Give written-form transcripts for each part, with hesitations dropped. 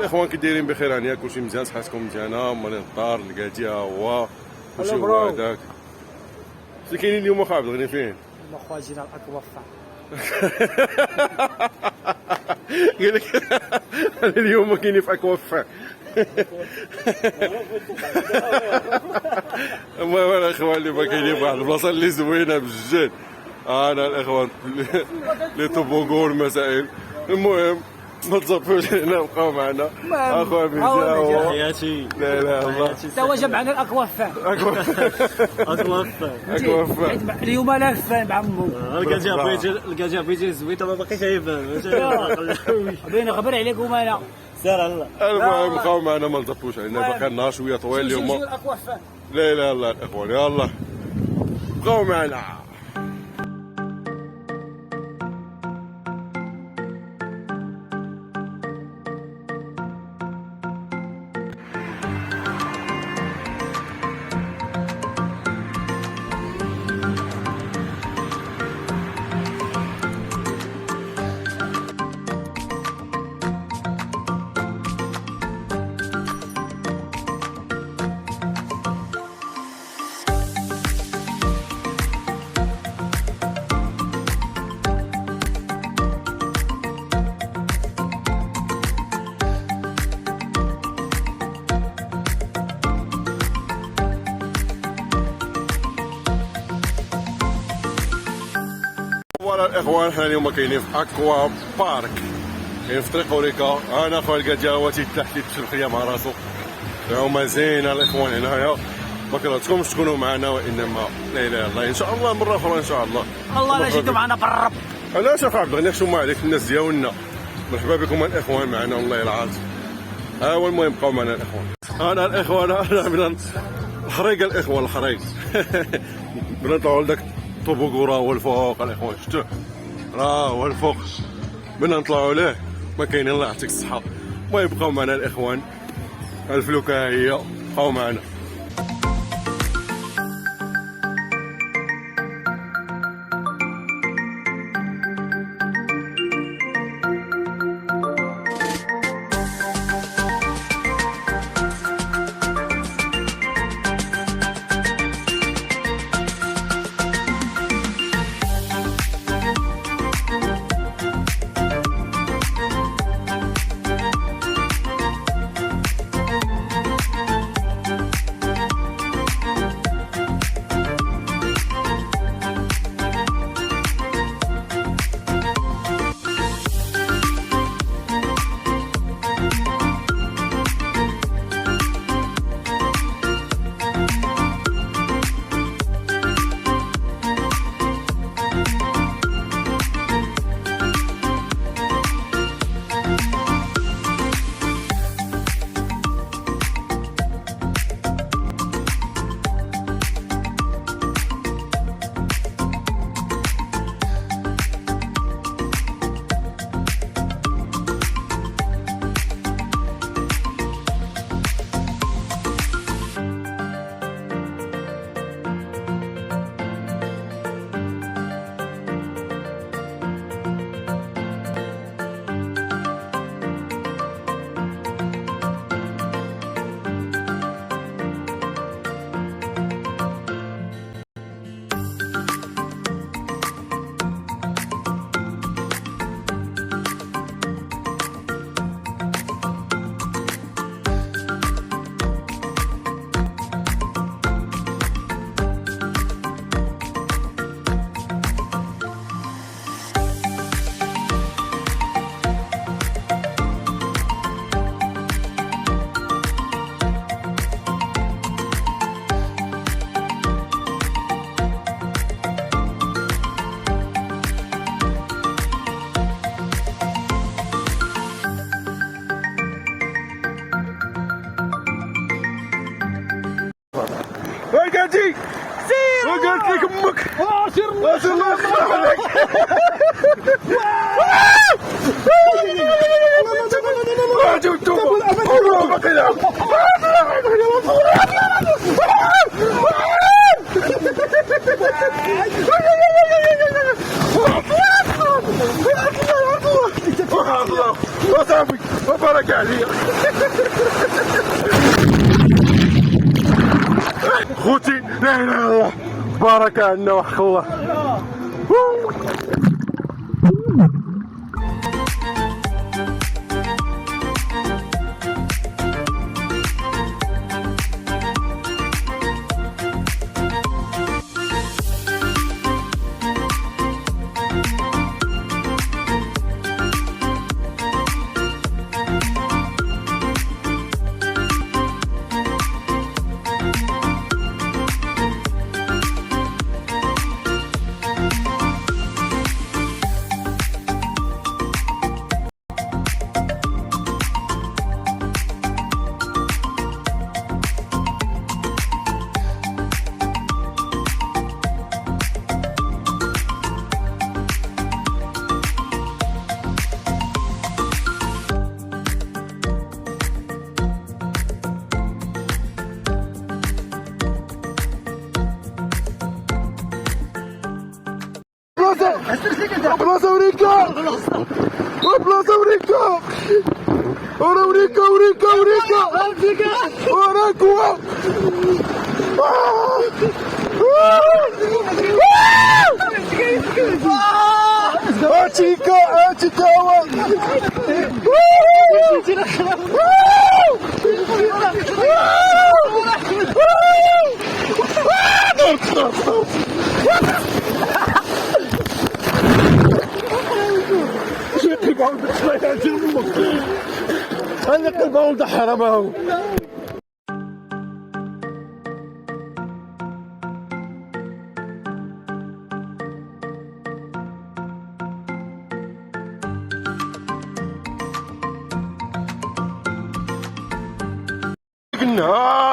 الاخوان كي دايرين بخير؟ يعني كلشي مزيان؟ صحتكم مزيانه؟ مالين الدار الكاديه هو كلشي هو هذاك. شنو كاينين اليوم اخا عبد الغني فين؟ اخويا جينا الاكوافا. قال لك اليوم كاينين في اكوافا. المهم الاخوان اللي ما كاينين في واحد البلاصه اللي زوينه بجد. انا الاخوان لي طوبونغو المسائل. المهم ما تصفوش هنا بقاو معنا اخويا بزاف. حياتي لا لا الله تا هو جاب معنا الاكوافا. اكوافا اليوم لافان مع مو الكاجا بيجي زويته ما باقيش يبان. بين غبر عليكم انا سير على المهم بقاو معنا ما نطفوش علينا باقي النهار شويه طويل اليوم. لا لا الله الاخوان يلا بقاو معنا. فوالا الاخوان حنا اليوم كاينين في اكوا بارك، كاين في طريق اوريكا. انا خويا الكادياواتي تحت التشرخيه مع راسو هما زينه الاخوان هنايا. ما كرهتكمش تكونوا معنا وانما لا اله الا الله ان شاء الله مره اخرى ان شاء الله. الله لا جيتوا معنا بالرب. انا شوف عبد الغني شو ما عليك الناس ديالنا مرحبا بكم الاخوان معنا والله العظيم. ها هو المهم بقاو معنا الاخوان. انا الاخوان انا من الحريق الاخوان الحريق. بنا نطلعوا لذاك الطوبوغو راه هو الفوق الاخوان شفتوه راه هو الفوق بنا نطلعوا ليه ما كاين. الله يعطيك الصحه. المهم بقاو معنا الاخوان الفلوكه هي بقاو معنا. وقعتي سير وقالت لك امك سير الله يخليك عليك. وصافي وبارك كاع عليا. خوتي لا اله الا الله، بارك عنا وحق الله. بلاصة وريكا بلاصة وريكا ورا وريكا وراك هو هاتيكا هو انا قلبه ولد حرام هو.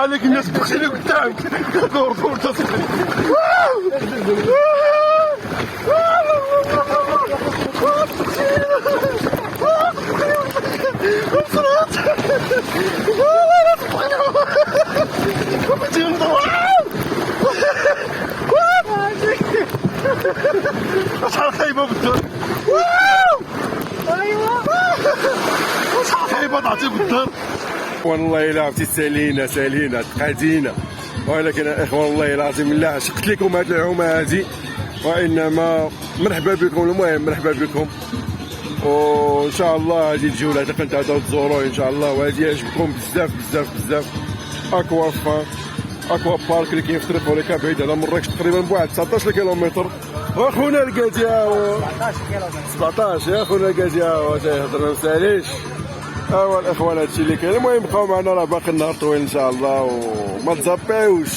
عليك الناس تمشي قدامك دور تصفي. شحال خايبه بالدار. ايوا شحال خايبه تعطي بالدار. والله الا عرفتي سالينا تقادينا، ولكن الاخوان والله العظيم لا عشقت لكم هذه العومه هذه، وانما مرحبا بكم. المهم مرحبا بكم، وان شاء الله هذه الجوله اللي كنتعداو تزوروه ان شاء الله، وهذه يعجبكم بزاف. اكوا بارك اللي كاين في طريق وليكن بعيد على مراكش تقريبا بواحد 19 كيلومتر. واخونا الكازياو 17 يا خونا الكازياو تيهضر ما مساليش. ايوا الاخوان هادشي اللي كاين. المهم بقاو معنا راه باقي النهار طويل ان شاء الله وما تزابيوش.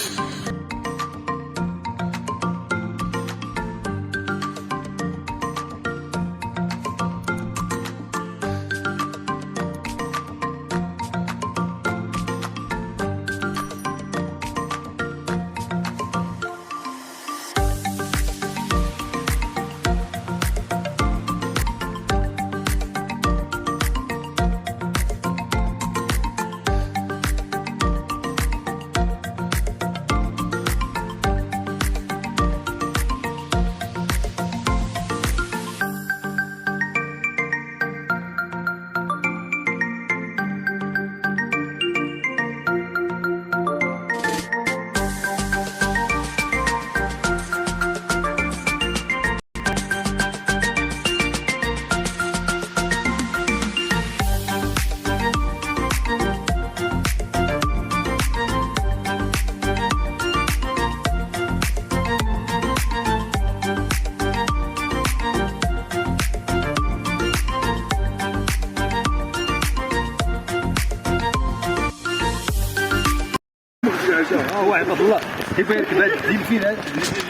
هو عباد الله كيف يركب هذا الدين فينا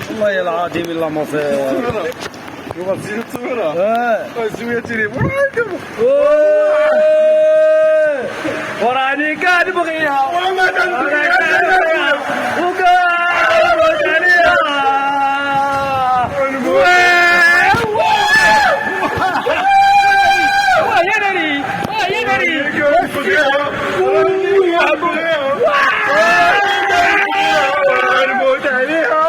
والله العظيم الا ما صير يبغى تزيد التصويره زويتيني وراني كنبغيها وما كنبغيها وكنموت عليها يا ناري يا ناري نموت عليها.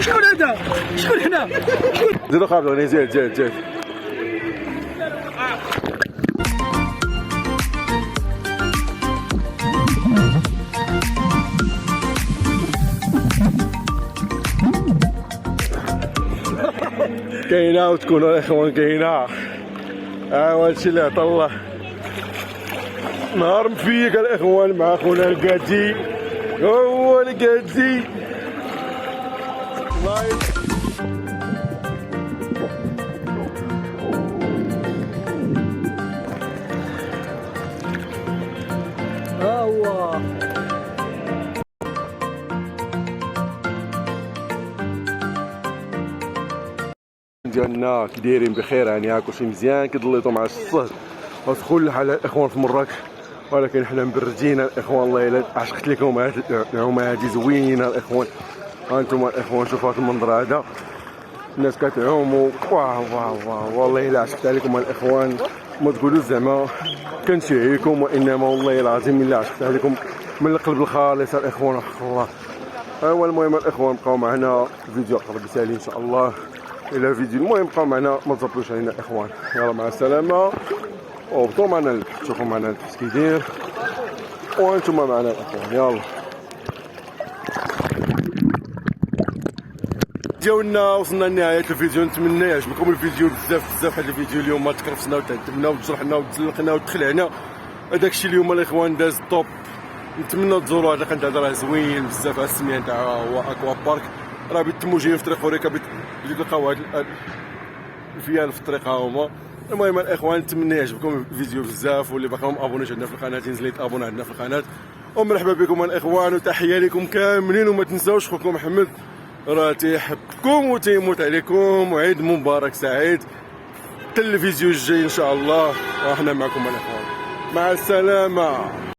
شكون هذا؟ شكون هنا؟ زيدو خابز غني زيد كاينه وتكونوا الاخوان كاينه. هادشي اللي عطا الله. نهار مفيك الاخوان مع خونا القادي. هو القادي هو ديالنا كي دايرين بخير يعني كلشي مزيان كضليتو مع الصهد وتدخل الحال الاخوان في مراكش، ولكن حنا مبردين الاخوان. الله الا عشقت لكم هاد النعومه هادي زوينه الاخوان. ها انتم الاخوان شوفوا هاد المنظر هذا، الناس كتعوموا واو واو واو. والله الا عشقت عليكم الاخوان، ما تقولوا زعما كنشهيكم، وانما والله العظيم الا عشقت عليكم من القلب الخالص الاخوان. وحق الله. هو المهم الاخوان بقاو معنا فيديو قرب يسالي ان شاء الله الى فيديو. المهم بقاو معنا ما تزبطوش علينا الاخوان. يلا مع السلامه، وبطوا معنا البحث، شوفوا معنا البحث كي داير وانتم معنا الاخوان. يلا ديالنا وصلنا لنهايه الفيديو. نتمنى يعجبكم الفيديو بزاف. هذا الفيديو اليوم ما تكرفسنا وتعذبنا وتجرحنا وتزلقنا وتخلعنا. هذاك الشيء اليوم الاخوان داز طوب. نتمنى تزوروا هذا القنت هذا، راه زوين بزاف. السميه تاعو هو اكوا بارك، راه بيتموا جايين في طريق اوريكا تلقاو هاد الفيال في الطريق ها هما. المهم الاخوان نتمنى يعجبكم الفيديو بزاف، واللي باقي ما ابونيش عندنا في القناه ينزل يتابونا عندنا في القناه. ومرحبا بكم الاخوان، وتحيه لكم كاملين. وما تنساوش خوكم محمد راه تيحبكم وتيموت عليكم، وعيد مبارك سعيد. حتى الفيديو الجاي ان شاء الله وحنا معكم الاخوان. مع السلامه.